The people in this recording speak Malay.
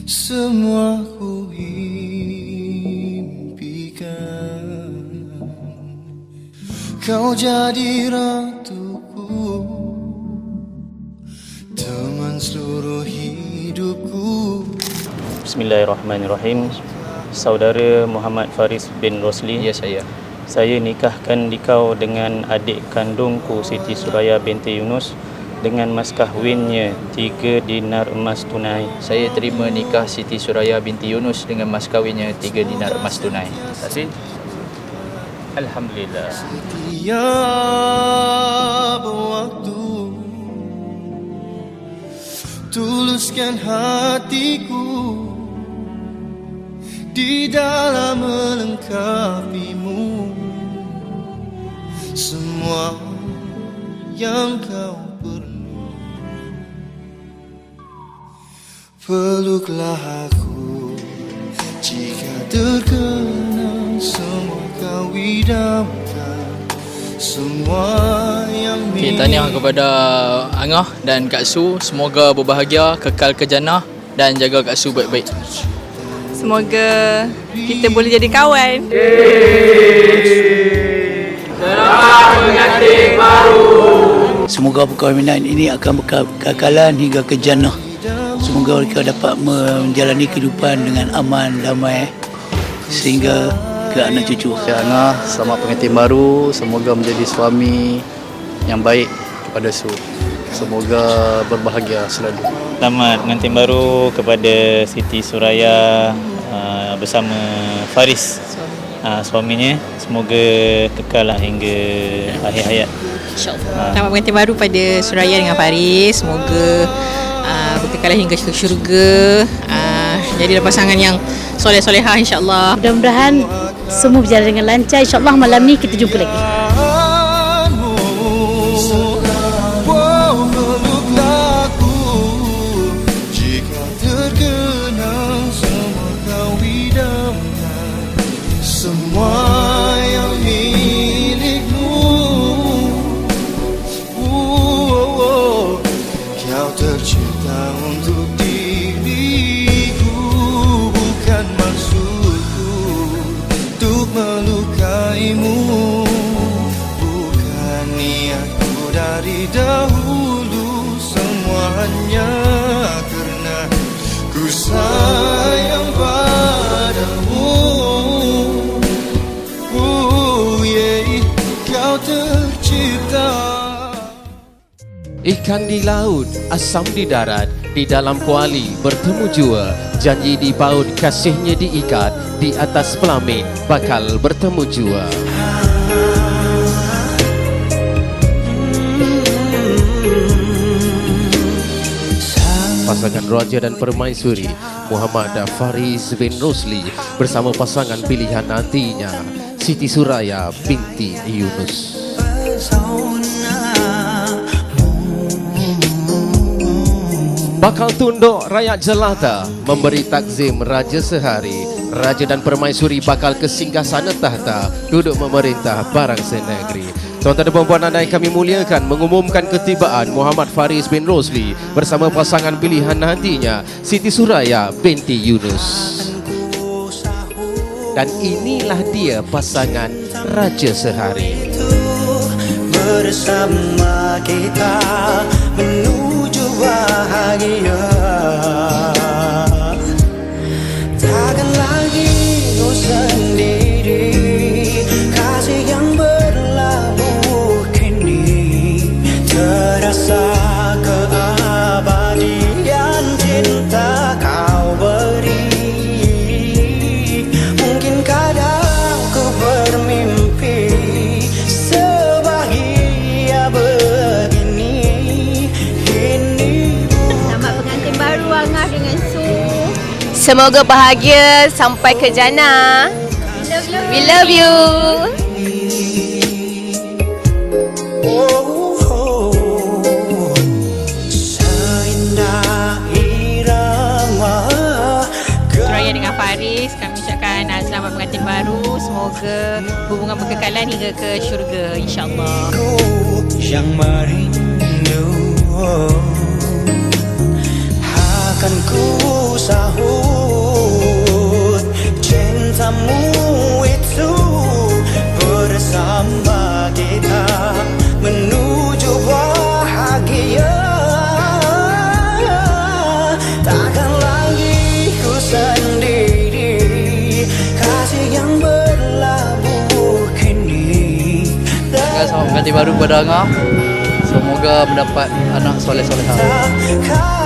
semua ku impikan. Kau jadi ratuku, teman seluruh hidupku. Bismillahirrahmanirrahim. Saudara Muhammad Faris bin Rosli. Ya, saya. Saya nikahkan dikau dengan adik kandungku Siti Suraya binti Yunus dengan mas kahwinnya 3 dinar emas tunai. Saya terima nikah Siti Suraya binti Yunus dengan mas kahwinnya 3 dinar emas tunai. Terima kasih. Alhamdulillah. Setiap waktu tuluskan hatiku di dalam melengkapimu. Semua yang kau perlu, peluklah aku jika terkenang. Semua kau idamkan, semua yang Kita tahniah kepada Angah dan Kak Su. Semoga berbahagia, kekal ke jannah dan jaga Kak Su baik-baik. Semoga kita boleh jadi kawan. Selamat pengantin baru. Semoga perkahwinan ini akan berkekalan hingga ke jannah. Semoga mereka dapat menjalani kehidupan dengan aman, damai sehingga ke anak cucu. Angah, selamat pengantin baru. Semoga menjadi suami yang baik kepada Su. Semoga berbahagia selalu. Selamat pengantin baru kepada Siti Suraya bersama Faris suaminya. Semoga kekal hingga akhir hayat. InsyaAllah. Selamat pengantin baru pada Suraya dengan Faris. Semoga berkekalan hingga ke syurga. Jadilah pasangan yang soleh-solehah insyaAllah. Mudah-mudahan semua berjalan dengan lancar. InsyaAllah malam ni kita jumpa lagi. Semua yang milikmu, kau tercipta untuk diriku. Bukan maksudku untuk melukaimu, bukan niatku dari dahulu. Semua hanya karena ku sayang padamu. Tercipta. Ikan di laut, asam di darat, di dalam kuali bertemu jua. Janji di paut, kasihnya diikat, di atas pelamin bakal bertemu jua. Pasangan Raja dan Permaisuri Muhammad Faris bin Rosli bersama pasangan pilihan nantinya Siti Suraya binti Yunus. Bakal tunduk rakyat jelata memberi takzim raja sehari. Raja dan Permaisuri bakal ke singgasana tahta duduk memerintah barang senegeri. Tuan-tuan dan puan-puan anda yang kami muliakan, mengumumkan ketibaan Muhammad Faris bin Rosli bersama pasangan pilihan nantinya Siti Suraya binti Yunus. Dan inilah dia pasangan raja sehari. Bersama kita menuju bahagia. Takkan lagi kau sendiri, kasih yang berlabuh kini terasa keabadian cinta kau beri. Mungkin kadang ku bermimpi sebahagia begini. Selamat pengantin baru Angah dengan Su. Semoga bahagia sampai ke jannah. We love you. Suraya dengan Faris, kami ucapkan selamat pengantin baru. Semoga hubungan berkekalan hingga ke syurga insyaAllah. Yang merindu Takkan ku sahut cintamu itu bersama kita menuju bahagia. Takkan lagi ku sendiri, kasih yang berlabuh kini. Selamat pengantin baru kepada Angah. Semoga mendapat anak soleh-solehah. Tak